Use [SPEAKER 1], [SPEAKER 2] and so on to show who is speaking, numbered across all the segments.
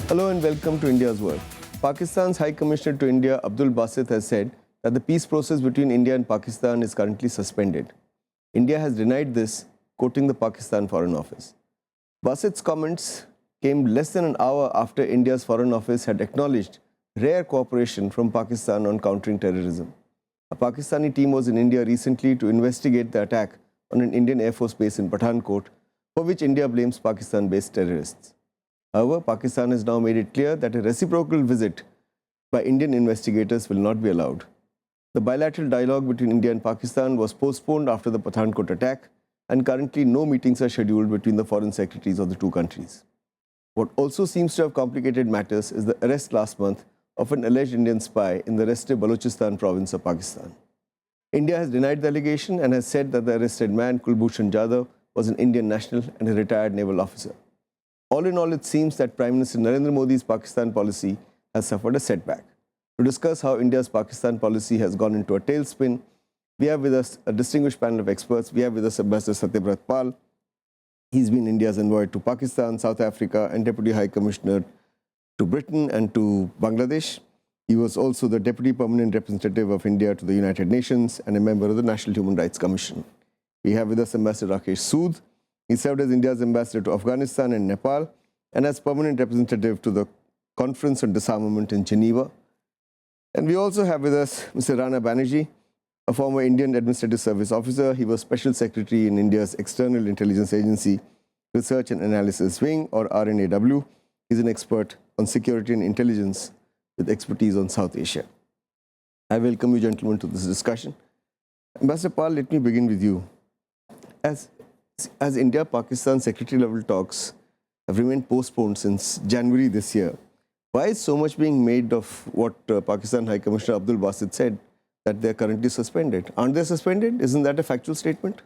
[SPEAKER 1] Hello and welcome to India's World. Pakistan's High Commissioner to India, Abdul Basit, has said that the peace process between India and Pakistan is currently suspended. India has denied this, quoting the Pakistan Foreign Office. Basit's comments came less than an hour after India's Foreign Office had acknowledged rare cooperation from Pakistan on countering terrorism. A Pakistani team was in India recently to investigate the attack on an Indian Air Force base in Pathankot, for which India blames Pakistan-based terrorists. However, Pakistan has now made it clear that a reciprocal visit by Indian investigators will not be allowed. The bilateral dialogue between India and Pakistan was postponed after the Pathankot attack, and currently no meetings are scheduled between the foreign secretaries of the two countries. What also seems to have complicated matters is the arrest last month of an alleged Indian spy in the restive Balochistan province of Pakistan. India has denied the allegation and has said that the arrested man, Bhushan, was an Indian national and a retired naval officer. All in all, it seems that Prime Minister Narendra Modi's Pakistan policy has suffered a setback. To discuss how India's Pakistan policy has gone into a tailspin, we have with us a distinguished panel of experts. We have with us Ambassador Satyabrat Pal. He's been India's envoy to Pakistan, South Africa, and Deputy High Commissioner to Britain and to Bangladesh. He was also the Deputy Permanent Representative of India to the United Nations and a member of the National Human Rights Commission. We have with us Ambassador Rakesh Sood. He served as India's ambassador to Afghanistan and Nepal and as permanent representative to the Conference on Disarmament in Geneva. And we also have with us Mr. Rana Banerjee, a former Indian Administrative Service officer. He was Special Secretary in India's External Intelligence Agency Research and Analysis Wing, or RNAW. He's an expert on security and intelligence with expertise on South Asia. I welcome you gentlemen to this discussion. Ambassador Pal, let me begin with you. As India-Pakistan secretary-level talks have remained postponed since January this year, why is so much being made of what Pakistan High Commissioner Abdul Basit said, that they are currently suspended? Aren't they suspended? Isn't that a factual statement?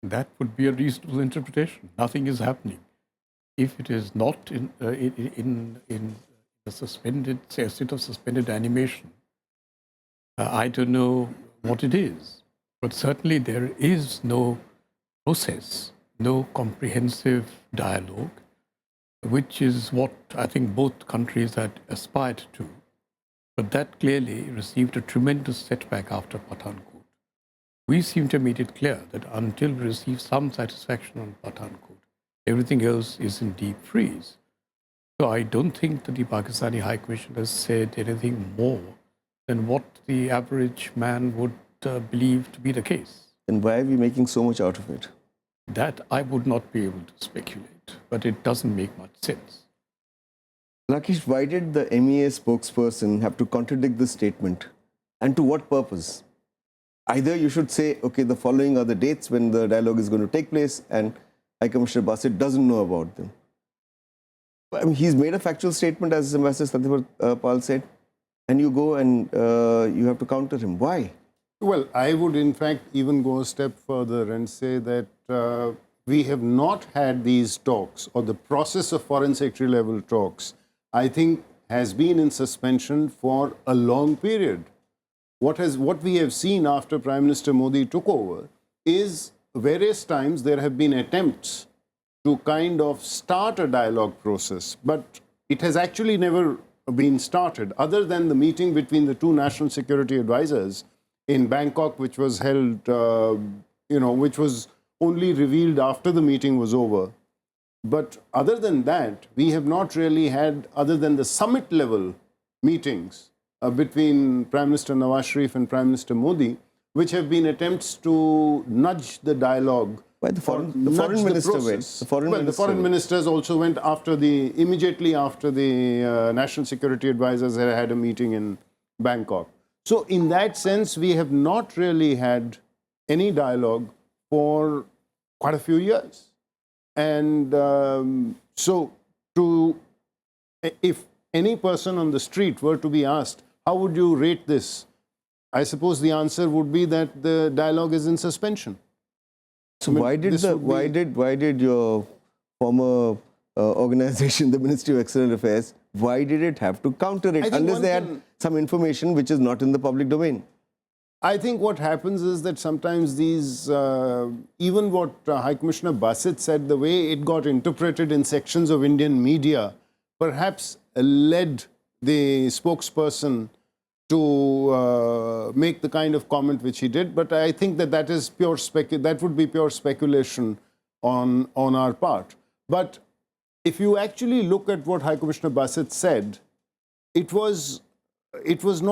[SPEAKER 2] That would be a reasonable interpretation. Nothing is happening. If it is not in a suspended, say, a state of suspended animation, I don't know what it is. But certainly there is no process, no comprehensive dialogue, which is what I think both countries had aspired to. But that clearly received a tremendous setback after Pathankot. We seem to have made it clear that until we receive some satisfaction on Pathankot, everything else is in deep freeze. So I don't think that the Pakistani High Commission has said anything more than what the average man would believe to be the case.
[SPEAKER 1] And why are we making so much out of it?
[SPEAKER 2] That I would not be able to speculate, but it doesn't make much sense.
[SPEAKER 1] Rakesh, why did the MEA spokesperson have to contradict this statement? And to what purpose? Either you should say, okay, the following are the dates when the dialogue is going to take place, and High Commissioner Basit doesn't know about them. I mean, he's made a factual statement, as Ambassador Satyabrat Pal said, and you go and you have to counter him. Why?
[SPEAKER 3] Well, I would in fact even go a step further and say that we have not had these talks, or the process of foreign secretary level talks, I think has been in suspension for a long period. What we have seen after Prime Minister Modi took over is various times there have been attempts to kind of start a dialogue process, but it has actually never been started, other than the meeting between the two national security advisors in Bangkok, which was held, which was only revealed after the meeting was over. But other than that, we have not really had, other than the summit level meetings between Prime Minister Nawaz Sharif and Prime Minister Modi, which have been attempts to nudge the dialogue.
[SPEAKER 1] Why the foreign minister went?
[SPEAKER 3] The foreign ministers also went immediately after the national security advisors had a meeting in Bangkok. So in that sense, we have not really had any dialogue for quite a few years. And if any person on the street were to be asked, how would you rate this? I suppose the answer would be that the dialogue is in suspension.
[SPEAKER 1] So why did your former organization, the Ministry of External Affairs, why did it have to counter it unless they had some information which is not in the public domain?
[SPEAKER 3] I think what happens is that sometimes these, even what High Commissioner Basit said, the way it got interpreted in sections of Indian media perhaps led the spokesperson to make the kind of comment which he did. But I think that that is pure that would be pure speculation on our part. But if you actually look at what High Commissioner Basit said, it was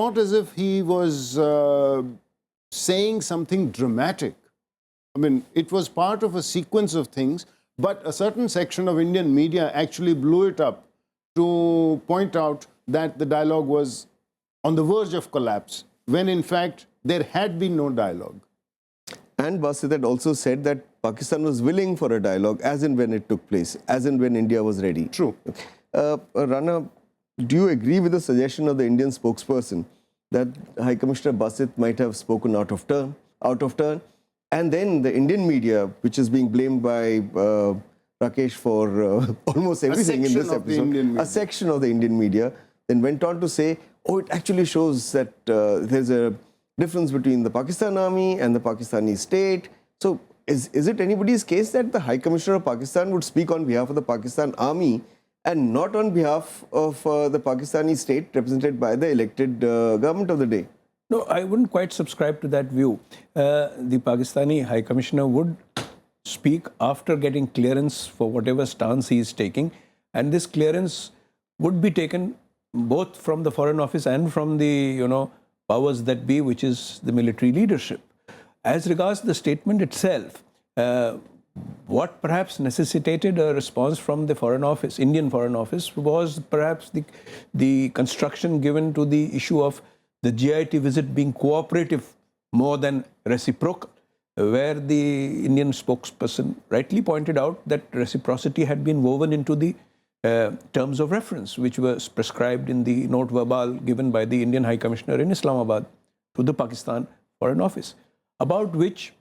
[SPEAKER 3] not as if he was saying something dramatic. I mean, it was part of a sequence of things, but a certain section of Indian media actually blew it up to point out that the dialogue was on the verge of collapse, when in fact there had been no dialogue.
[SPEAKER 1] And Basit had also said that Pakistan was willing for a dialogue as and when it took place, as and when India was ready.
[SPEAKER 3] True.
[SPEAKER 1] Rana, do you agree with the suggestion of the Indian spokesperson that High Commissioner Basit might have spoken out of turn? And then the Indian media, which is being blamed by Rakesh for almost everything in this episode, a section of the Indian media, then went on to say, oh, it actually shows that there's a difference between the Pakistan army and the Pakistani state. So is it anybody's case that the High Commissioner of Pakistan would speak on behalf of the Pakistan army and not on behalf of the Pakistani state represented by the elected government of the day?
[SPEAKER 4] No, I wouldn't quite subscribe to that view. The Pakistani High Commissioner would speak after getting clearance for whatever stance he is taking, and this clearance would be taken both from the Foreign Office and from the powers that be, which is the military leadership. As regards the statement itself, what perhaps necessitated a response from the Foreign Office, Indian Foreign Office, was perhaps the construction given to the issue of the GIT visit being cooperative more than reciprocal, where the Indian spokesperson rightly pointed out that reciprocity had been woven into the terms of reference, which was prescribed in the note verbal given by the Indian High Commissioner in Islamabad to the Pakistan Foreign Office, about which,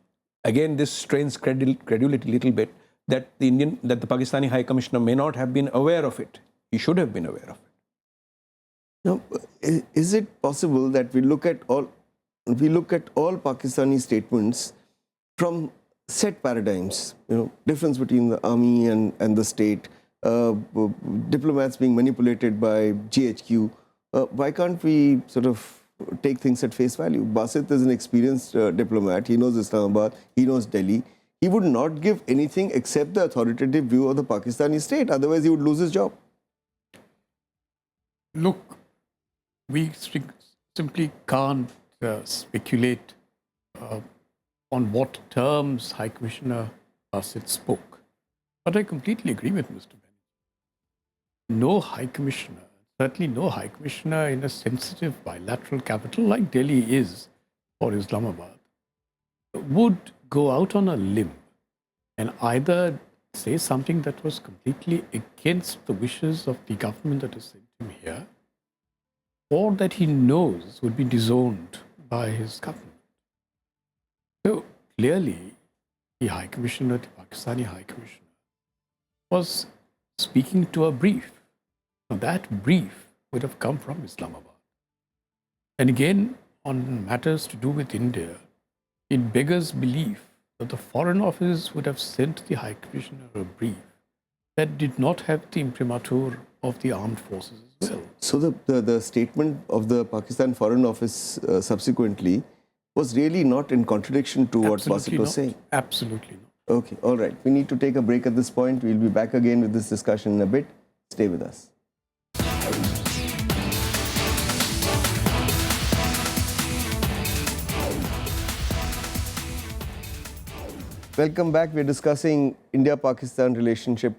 [SPEAKER 4] again, this strains credulity a little bit, that the Pakistani High Commissioner may not have been aware of it. He should have been aware of it.
[SPEAKER 1] Now, is it possible that we look at all Pakistani statements from set paradigms? Difference between the army and the state, diplomats being manipulated by GHQ. Why can't we sort of take things at face value? Basit is an experienced diplomat. He knows Islamabad. He knows Delhi. He would not give anything except the authoritative view of the Pakistani state. Otherwise, he would lose his job.
[SPEAKER 2] Look, we simply can't speculate on what terms High Commissioner Basit spoke. But I completely agree with Mr. Banerjee. No High Commissioner, certainly no High Commissioner in a sensitive bilateral capital like Delhi is for Islamabad, would go out on a limb and either say something that was completely against the wishes of the government that has sent him here, or that he knows would be disowned by his government. So clearly, the High Commissioner, the Pakistani High Commissioner, was speaking to a brief. Now that brief would have come from Islamabad. And again, on matters to do with India, it beggars belief that the Foreign Office would have sent the High Commissioner a brief that did not have the imprimatur of the armed forces as well.
[SPEAKER 1] So the statement of the Pakistan Foreign Office subsequently was really not in contradiction to what Basit was saying?
[SPEAKER 2] Absolutely not.
[SPEAKER 1] Okay, all right. We need to take a break at this point. We'll be back again with this discussion in a bit. Stay with us. Welcome back. We're discussing India-Pakistan relationship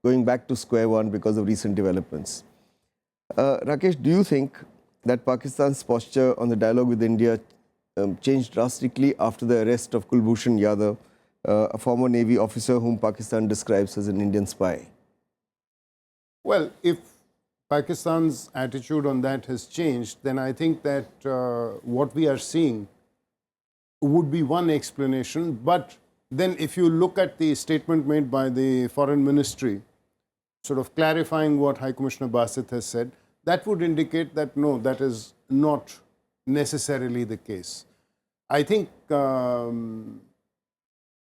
[SPEAKER 1] going back to square one because of recent developments. Rakesh, do you think that Pakistan's posture on the dialogue with India changed drastically after the arrest of Bhushan Yadav, a former Navy officer whom Pakistan describes as an Indian spy?
[SPEAKER 3] Well, if Pakistan's attitude on that has changed, then I think that what we are seeing would be one explanation. But then if you look at the statement made by the Foreign Ministry, sort of clarifying what High Commissioner Basit has said, that would indicate that no, that is not necessarily the case. I think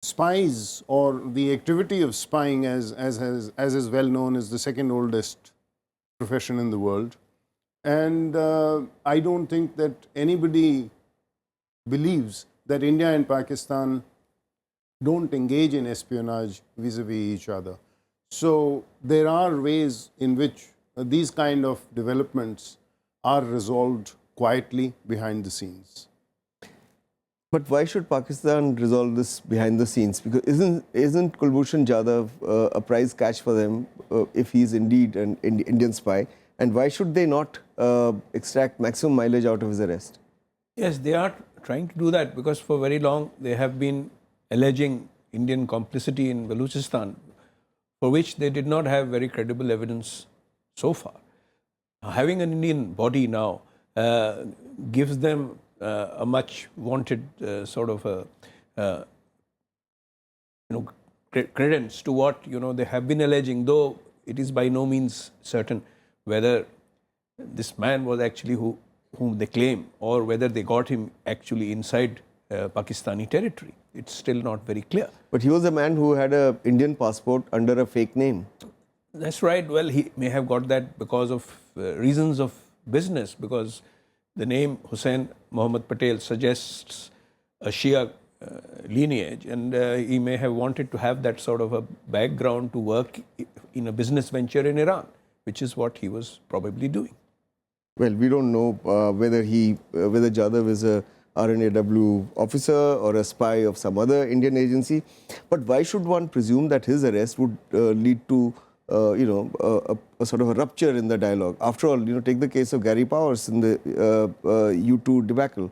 [SPEAKER 3] spies, or the activity of spying, as is well known, is the second oldest profession in the world. And I don't think that anybody believes that India and Pakistan don't engage in espionage vis-a-vis each other. So there are ways in which these kind of developments are resolved quietly behind the scenes.
[SPEAKER 1] But why should Pakistan resolve this behind the scenes? Because isn't Kulbhushan Jadhav a prize catch for them if he's indeed an Indian spy? And why should they not extract maximum mileage out of his arrest?
[SPEAKER 4] Yes, they are trying to do that because for very long they have been alleging Indian complicity in Balochistan, for which they did not have very credible evidence so far. Having an Indian body now gives them a much wanted sort of a credence to what they have been alleging, though it is by no means certain whether this man was actually whom they claim or whether they got him actually inside Pakistani territory. It's still not very clear.
[SPEAKER 1] But he was a man who had an Indian passport under a fake name.
[SPEAKER 4] That's right. Well, he may have got that because of reasons of business, because the name Hussain Mohammad Patel suggests a Shia lineage, and he may have wanted to have that sort of a background to work in a business venture in Iran, which is what he was probably doing.
[SPEAKER 1] Well, we don't know whether Jadhav is a RNAW officer or a spy of some other Indian agency. But why should one presume that his arrest would lead to a sort of a rupture in the dialogue? After all, take the case of Gary Powers in the U2 debacle.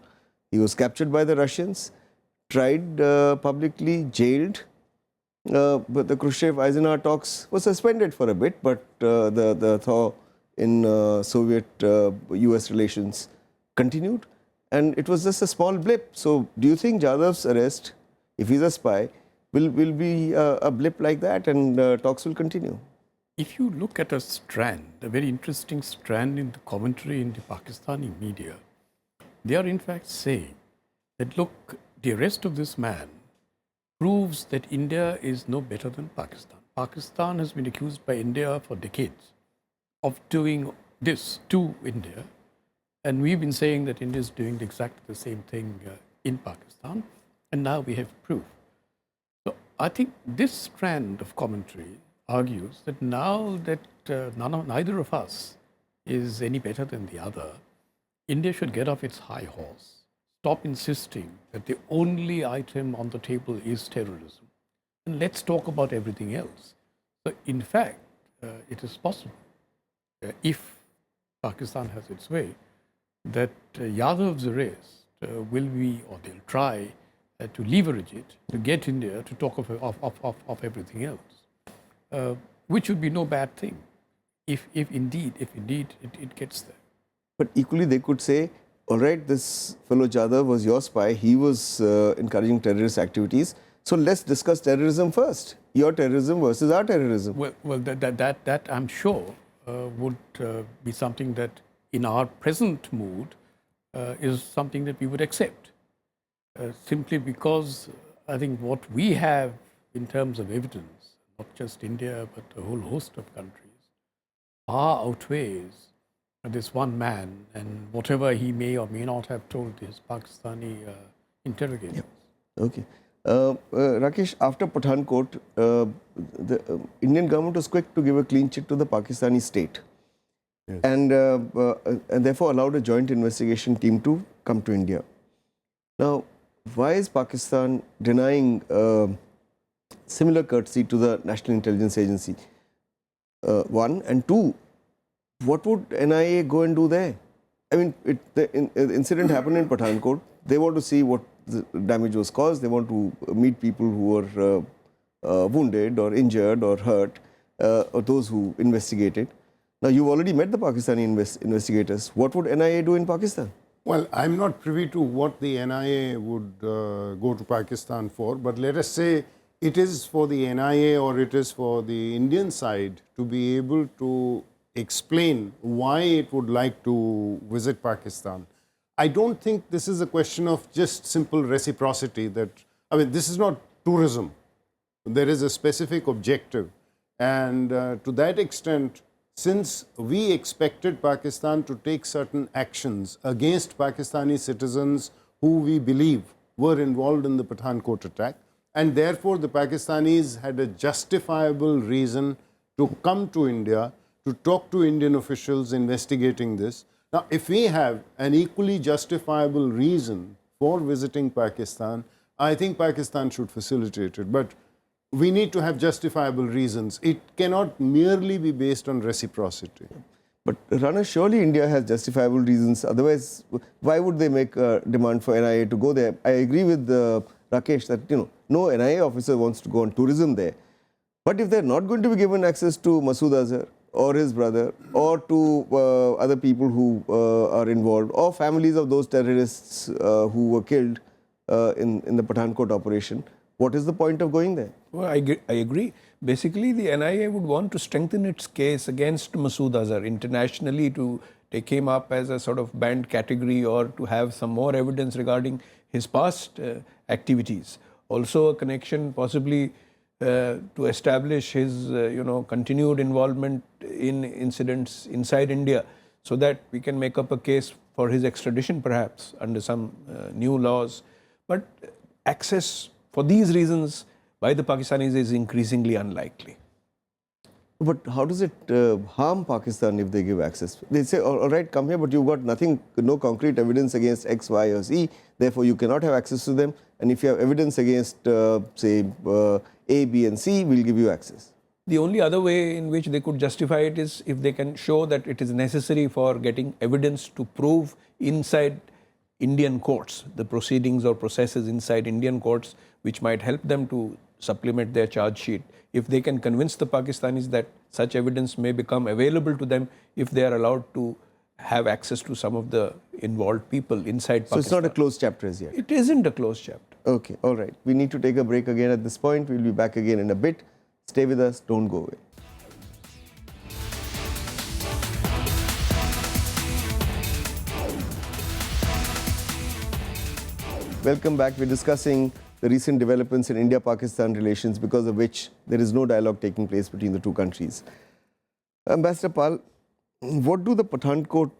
[SPEAKER 1] He was captured by the Russians, tried publicly, jailed. But the Khrushchev-Eisenhower talks were suspended for a bit, but the thaw in Soviet-US relations continued. And it was just a small blip. So do you think Jadhav's arrest, if he's a spy, will be a blip like that and talks will continue?
[SPEAKER 2] If you look at a strand, a very interesting strand in the commentary in the Pakistani media, they are in fact saying that, look, the arrest of this man proves that India is no better than Pakistan. Pakistan has been accused by India for decades of doing this to India. And we've been saying that India is doing exactly the same thing in Pakistan. And now we have proof. So I think this strand of commentary argues that now that neither of us is any better than the other, India should get off its high horse, stop insisting that the only item on the table is terrorism, and let's talk about everything else. So in fact, it is possible, if Pakistan has its way, that Yadav's arrest will be, or they'll try to leverage it to get India to talk of everything else, which would be no bad thing if indeed it gets there.
[SPEAKER 1] But equally, they could say, all right, this fellow Jadhav was your spy. He was encouraging terrorist activities. So let's discuss terrorism first. Your terrorism versus our terrorism.
[SPEAKER 2] Well, that I'm sure would be something that, in our present mood, is something that we would accept. Simply because I think what we have in terms of evidence, not just India, but a whole host of countries, far outweighs this one man and whatever he may or may not have told his Pakistani interrogators.
[SPEAKER 1] Yeah. Okay. Rakesh, after Pathankot, the Indian government was quick to give a clean chit to the Pakistani state. Yes. And therefore allowed a joint investigation team to come to India. Now, why is Pakistan denying similar courtesy to the National Intelligence Agency? One, and two, what would NIA go and do there? I mean, the incident happened in Pathankot. They want to see what the damage was caused. They want to meet people who were wounded or injured or hurt, or those who investigated. Now, you've already met the Pakistani investigators. What would NIA do in Pakistan?
[SPEAKER 3] Well, I'm not privy to what the NIA would go to Pakistan for, but let us say it is for the NIA or it is for the Indian side to be able to explain why it would like to visit Pakistan. I don't think this is a question of just simple reciprocity. This is not tourism. There is a specific objective. And to that extent, since we expected Pakistan to take certain actions against Pakistani citizens who we believe were involved in the Pathankot attack, and therefore the Pakistanis had a justifiable reason to come to India to talk to Indian officials investigating this. Now, if we have an equally justifiable reason for visiting Pakistan, I think Pakistan should facilitate it. But we need to have justifiable reasons. It cannot merely be based on reciprocity.
[SPEAKER 1] But Rana, surely India has justifiable reasons. Otherwise, why would they make a demand for NIA to go there? I agree with Rakesh that no NIA officer wants to go on tourism there. But if they're not going to be given access to Masood Azhar or his brother or to other people who are involved or families of those terrorists who were killed in the Pathankot operation, what is the point of going there?
[SPEAKER 4] Well, I agree. Basically, the NIA would want to strengthen its case against Masood Azhar internationally, to take him up as a sort of banned category, or to have some more evidence regarding his past activities. Also, a connection possibly to establish his continued involvement in incidents inside India, so that we can make up a case for his extradition perhaps under some new laws. But access for these reasons by the Pakistanis is increasingly unlikely.
[SPEAKER 1] But how does it harm Pakistan if they give access? They say, all right, come here, but you've got nothing, no concrete evidence against X, Y, or Z. Therefore, you cannot have access to them. And if you have evidence against, say, A, B, and C, we'll give you access.
[SPEAKER 4] The only other way in which they could justify it is if they can show that it is necessary for getting evidence to prove inside Indian courts, the proceedings or processes inside Indian courts, which might help them to supplement their charge sheet. If they can convince the Pakistanis that such evidence may become available to them if they are allowed to have access to some of the involved people inside Pakistan.
[SPEAKER 1] So it's not a closed chapter as yet?
[SPEAKER 4] It isn't a closed chapter.
[SPEAKER 1] Okay, all right. We need to take a break again at this point. We'll be back again in a bit. Stay with us. Don't go away. Welcome back. We're discussing the recent developments in India-Pakistan relations, because of which there is no dialogue taking place between the two countries. Ambassador Pal, what do the Pathankot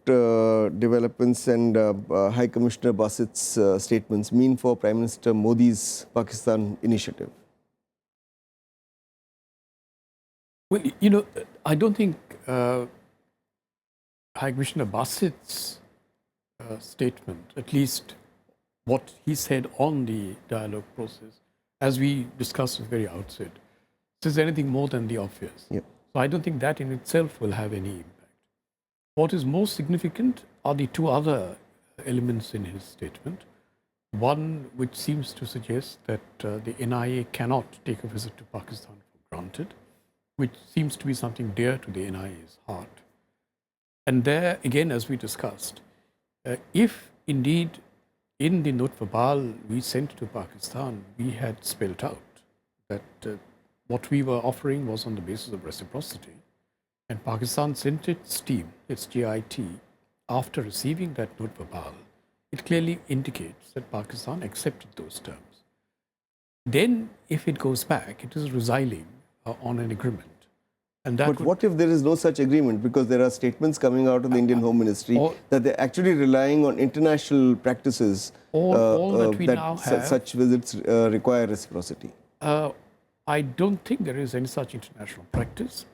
[SPEAKER 1] developments and High Commissioner Bassit's statements mean for Prime Minister Modi's Pakistan initiative?
[SPEAKER 2] Well, I don't think High Commissioner Bassit's statement, at least what he said on the dialogue process, as we discussed at the very outset, says anything more than the obvious.
[SPEAKER 1] Yep.
[SPEAKER 2] So I don't think that in itself will have any impact. What is most significant are the two other elements in his statement. One which seems to suggest that the NIA cannot take a visit to Pakistan for granted, which seems to be something dear to the NIA's heart. And there, again, as we discussed, if indeed in the note verbal we sent to Pakistan, we had spelled out that what we were offering was on the basis of reciprocity, and Pakistan sent its team, its GIT, after receiving that note verbal, it clearly indicates that Pakistan accepted those terms. Then, if it goes back, it is resiling on an agreement. And that
[SPEAKER 1] But what if there is no such agreement? Because there are statements coming out of the Indian Home Ministry that they're actually relying on international practices
[SPEAKER 2] all that we now have,
[SPEAKER 1] such visits require reciprocity.
[SPEAKER 2] I don't think there is any such international practice.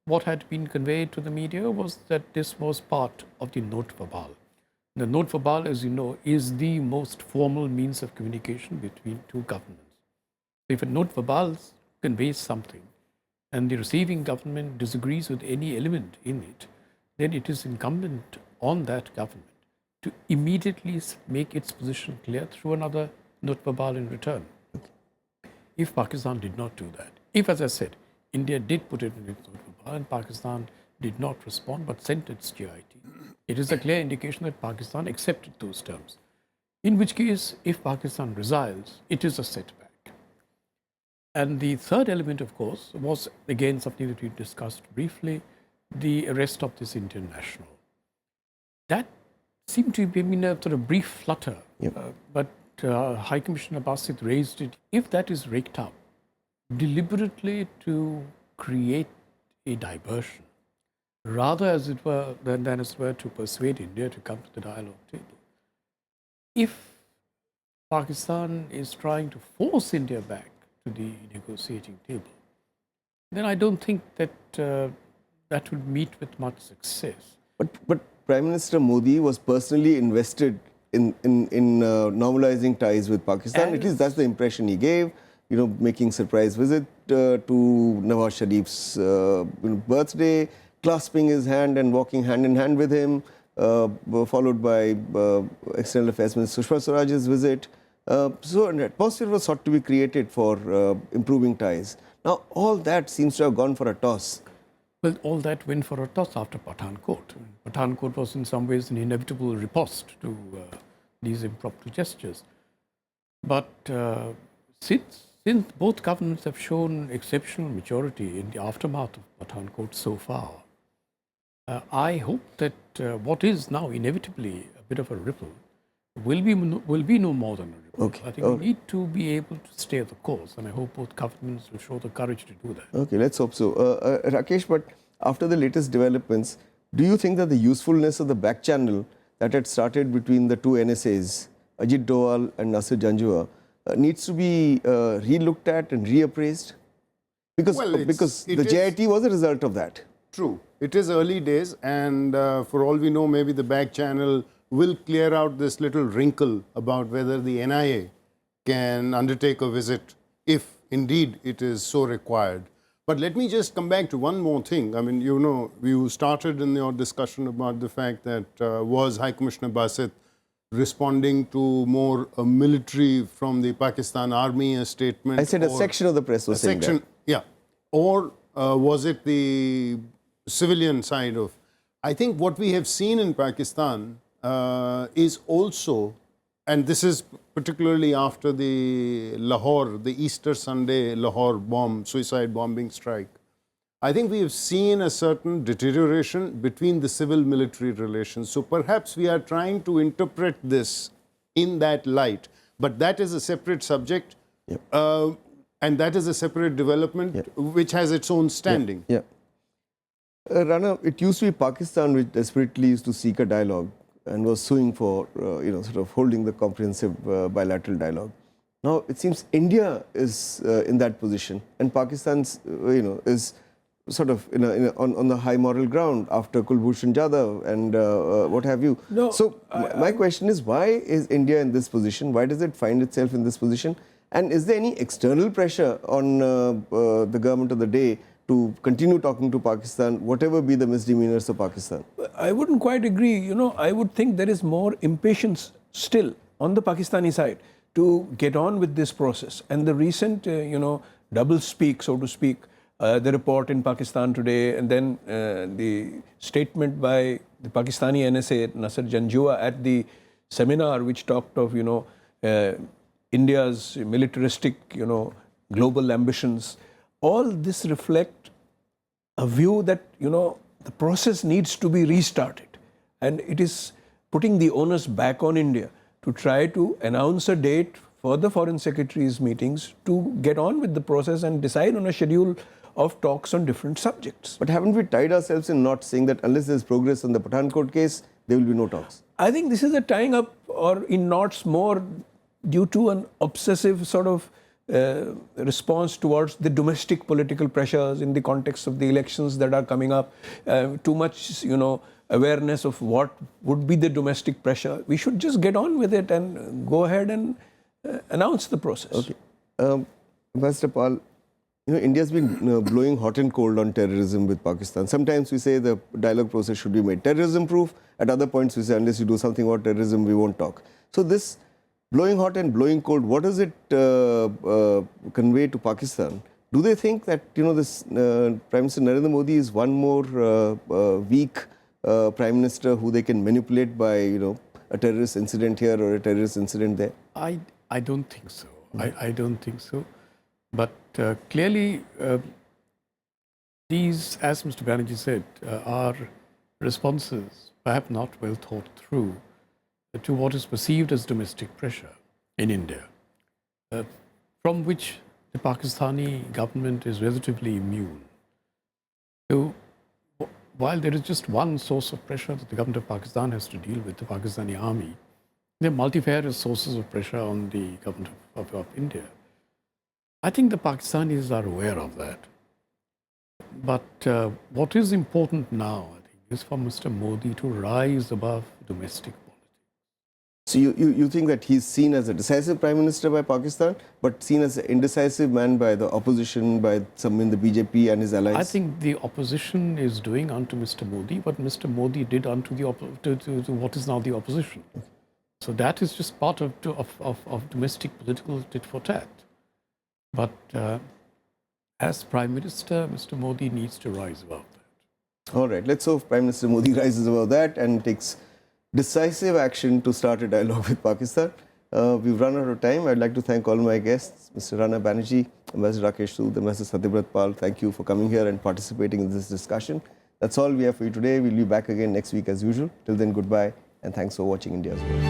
[SPEAKER 2] What had been conveyed to the media was that this was part of the note verbal. The note verbal, as you know, is the most formal means of communication between two governments. If a note verbal conveys something and the receiving government disagrees with any element in it, then it is incumbent on that government to immediately make its position clear through another note verbal in return. If Pakistan did not do that, if, as I said, India did put it in its note verbal and Pakistan did not respond but sent its GIT, it is a clear indication that Pakistan accepted those terms. In which case, if Pakistan resiles, it is a setback. And the third element, of course, was again something that we discussed briefly, the arrest of this Indian national. That seemed to be in a sort of brief flutter, but High Commissioner Basit raised it. If that is raked up deliberately to create a diversion, rather as it were than as it were to persuade India to come to the dialogue table. If Pakistan is trying to force India back to the negotiating table, then I don't think that that would meet with much success.
[SPEAKER 1] But Prime Minister Modi was personally invested in normalizing ties with Pakistan.
[SPEAKER 2] And
[SPEAKER 1] at least that's the impression he gave. You know, making surprise visit to Nawaz Sharif's birthday, clasping his hand and walking hand in hand with him, followed by External Affairs Minister Sushma Swaraj's visit. So an atmosphere was sought to be created for improving ties. Now, all that seems to have gone for a toss.
[SPEAKER 2] Well, all that went for a toss after Pathankot. Pathankot was in some ways an inevitable riposte to these impromptu gestures. But since both governments have shown exceptional maturity in the aftermath of Pathankot so far, I hope that what is now inevitably a bit of a ripple will be no more than a ripple.
[SPEAKER 1] Okay.
[SPEAKER 2] I think we need to be able to stay the course, and I hope both governments will show the courage to do that.
[SPEAKER 1] Okay, let's hope so. Rakesh, but after the latest developments, do you think that the usefulness of the back channel that had started between the two NSAs, Ajit Doval and Nasir Janjua, needs to be re-looked at and reappraised? Because,
[SPEAKER 3] Well,
[SPEAKER 1] because
[SPEAKER 3] it
[SPEAKER 1] the
[SPEAKER 3] is-
[SPEAKER 1] JIT was a result of that.
[SPEAKER 3] True. It is early days, and for all we know, maybe the back channel will clear out this little wrinkle about whether the NIA can undertake a visit if indeed it is so required. But let me just come back to one more thing. I mean, you know, you started in your discussion about the fact that was High Commissioner Basit responding to more military from the Pakistan Army, a statement.
[SPEAKER 1] I said a
[SPEAKER 3] or
[SPEAKER 1] section of the press was saying that.
[SPEAKER 3] yeah. Or was it the civilian side of? I think what we have seen in Pakistan is also, and this is particularly after the Lahore, the Easter Sunday Lahore suicide bombing strike. I think we have seen a certain deterioration between the civil-military relations. So perhaps we are trying to interpret this in that light. But that is a separate subject, and that is a separate development which has its own standing.
[SPEAKER 1] Yeah. Rana, it used to be Pakistan which desperately used to seek a dialogue and was suing for, sort of holding the comprehensive bilateral dialogue. Now, it seems India is in that position, and Pakistan's, is sort of on the high moral ground after Kulbhushan Jadhav and what have you.
[SPEAKER 4] No,
[SPEAKER 1] So, my question is, why is India in this position? Why does it find itself in this position? And is there any external pressure on the government of the day to continue talking to Pakistan, whatever be the misdemeanors of Pakistan?
[SPEAKER 4] I wouldn't quite agree. You know, I would think there is more impatience still on the Pakistani side to get on with this process. And the recent, double speak, so to speak, the report in Pakistan today, and then the statement by the Pakistani NSA, Nasir Janjua, at the seminar which talked of, India's militaristic, global ambitions. All this reflect a view that, the process needs to be restarted. And it is putting the onus back on India to try to announce a date for the foreign secretaries' meetings to get on with the process and decide on a schedule of talks on different subjects.
[SPEAKER 1] But haven't we tied ourselves in not saying that unless there's progress on the Pathankot case, there will be no talks?
[SPEAKER 4] I think this is a tying up or in knots more due to an obsessive sort of response towards the domestic political pressures in the context of the elections that are coming up. Too much, awareness of what would be the domestic pressure. We should just get on with it and go ahead and announce the process.
[SPEAKER 1] Okay. Ambassador Pal, India's been blowing hot and cold on terrorism with Pakistan. Sometimes we say the dialogue process should be made terrorism-proof. At other points we say unless you do something about terrorism, we won't talk. So this blowing hot and blowing cold, what does it convey to Pakistan? Do they think that, this Prime Minister Narendra Modi is one more weak Prime Minister who they can manipulate by, a terrorist incident here or a terrorist incident there?
[SPEAKER 2] I don't think so. I don't think so. But clearly, these, as Mr. Banerjee said, are responses perhaps not well thought through to what is perceived as domestic pressure in India, from which the Pakistani government is relatively immune. So while there is just one source of pressure that the government of Pakistan has to deal with, the Pakistani army, there are multifarious sources of pressure on the government of India. I think the Pakistanis are aware of that. But what is important now, I think, is for Mr. Modi to rise above domestic politics.
[SPEAKER 1] So you think that he's seen as a decisive prime minister by Pakistan, but seen as an indecisive man by the opposition, by some in the BJP and his allies?
[SPEAKER 2] I think the opposition is doing unto Mr. Modi what Mr. Modi did unto the to what is now the opposition. So that is just part of domestic political tit for tat. But as Prime Minister, Mr. Modi needs to rise above that.
[SPEAKER 1] All right, let's hope Prime Minister Modi rises above that and takes decisive action to start a dialogue with Pakistan. We've run out of time. I'd like to thank all my guests, Mr. Rana Banerjee, Ambassador Rakesh Sood, Ambassador Satyabrat. Thank you for coming here and participating in this discussion. That's all we have for you today. We'll be back again next week as usual. Till then, goodbye and thanks for watching India's World.